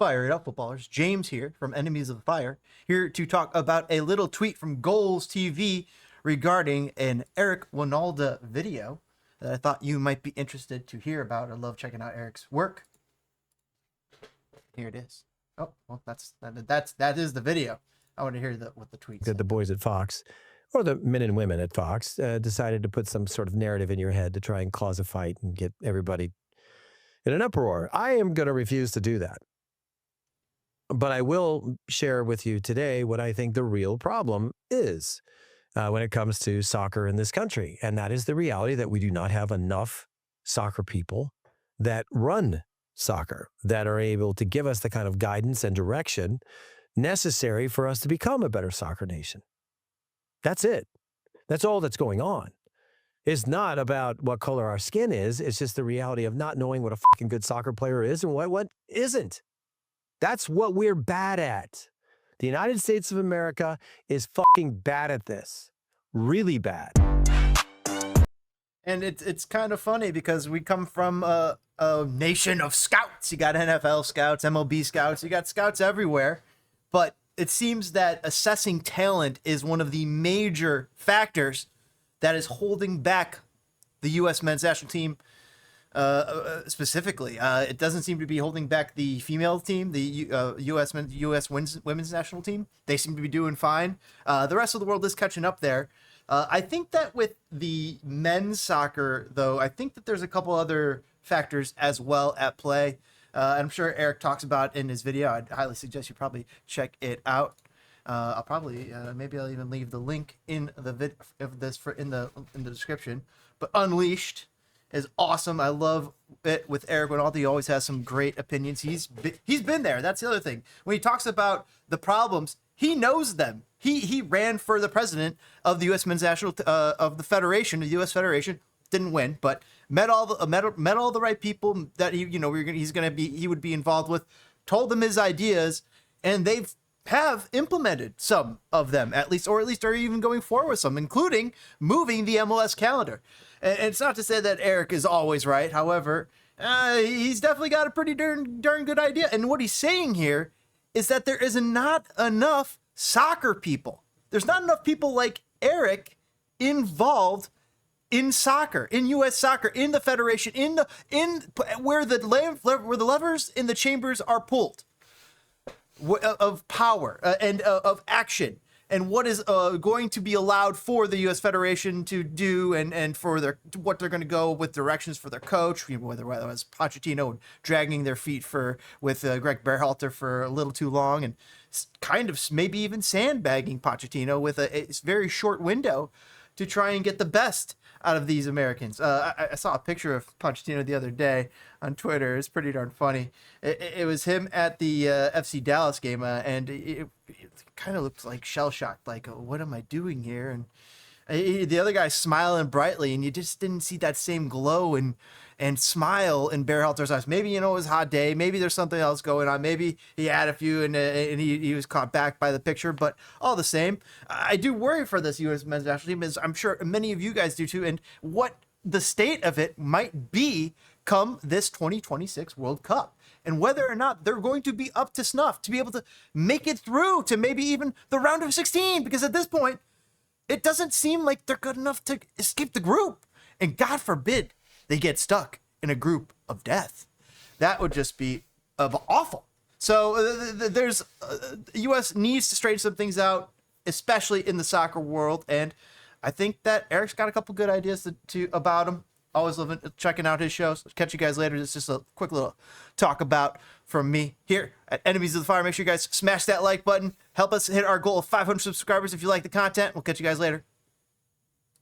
Fire It Up footballers. James here from Enemies of the Fire, here to talk about a little tweet from Golz TV regarding an Eric Wynalda video that I thought you might be interested to hear about. I love checking out Eric's work. Here it is. Oh, well, that is the video. I want to hear what the tweet said. The boys at Fox, or the men and women at Fox, decided to put some sort of narrative in your head to try and cause a fight and get everybody in an uproar. I am going to refuse to do that. But I will share with you today what I think the real problem is when it comes to soccer in this country. And that is the reality that we do not have enough soccer people that run soccer, that are able to give us the kind of guidance and direction necessary for us to become a better soccer nation. That's it. That's all that's going on. It's not about what color our skin is. It's just the reality of not knowing what a fucking good soccer player is and what isn't. That's what we're bad at. The United States of America is fucking bad at this. Really bad. And it's kind of funny because we come from a nation of scouts. You got NFL scouts, MLB scouts. You got scouts everywhere. But it seems that assessing talent is one of the major factors that is holding back the U.S. men's national team specifically. It doesn't seem to be holding back the female team, the U.S. women's national team. They seem to be doing fine. The rest of the world is catching up there. I think that with the men's soccer, though, I think that there's a couple other factors as well at play. I'm sure Eric talks about in his video. I'd highly suggest you probably check it out. I'll probably maybe I'll even leave the link in the vid of this in the description. But Unleashed is awesome. I love it with Eric Wynalda. He always has some great opinions. He's been there. That's the other thing. When he talks about the problems, he knows them. He ran for the president of the U.S. men's national of the federation, the U.S. Federation. Didn't win, but met all the right people that he would be involved with. Told them his ideas, and have implemented some of them at least are even going forward with some, including moving the MLS calendar. And it's not to say that Eric is always right. However, he's definitely got a pretty darn good idea. And what he's saying here is that there is not enough soccer people. There's not enough people like Eric involved in soccer, in U.S. soccer, in the federation, where the levers in the chambers are pulled of power and of action, and what is going to be allowed for the U.S. Federation to do, and for what they're going to go with directions for their coach, whether it was Pochettino dragging their feet with Greg Berhalter for a little too long, and kind of maybe even sandbagging Pochettino with a very short window to try and get the best out of these Americans. I saw a picture of Pochettino the other day on Twitter. It's pretty darn funny. It was him at the FC Dallas game, and it kind of looks like shell-shocked, like, what am I doing here? And the other guy's smiling brightly, and you just didn't see that same glow and smile in Berhalter's eyes. Maybe, it was a hot day. Maybe there's something else going on. Maybe he had a few and he was caught back by the picture. But all the same, I do worry for this U.S. men's national team, as I'm sure many of you guys do too, and what the state of it might be come this 2026 World Cup, and whether or not they're going to be up to snuff to be able to make it through to maybe even the round of 16, because at this point, it doesn't seem like they're good enough to escape the group. And God forbid they get stuck in a group of death. That would just be awful. So there's U.S. needs to straighten some things out, especially in the soccer world. And I think that Eric's got a couple good ideas about him. Always loving checking out his shows. Catch you guys later. It's just a quick little talk about from me here at Enemies of the Fire. Make sure you guys smash that like button. Help us hit our goal of 500 subscribers if you like the content. We'll catch you guys later.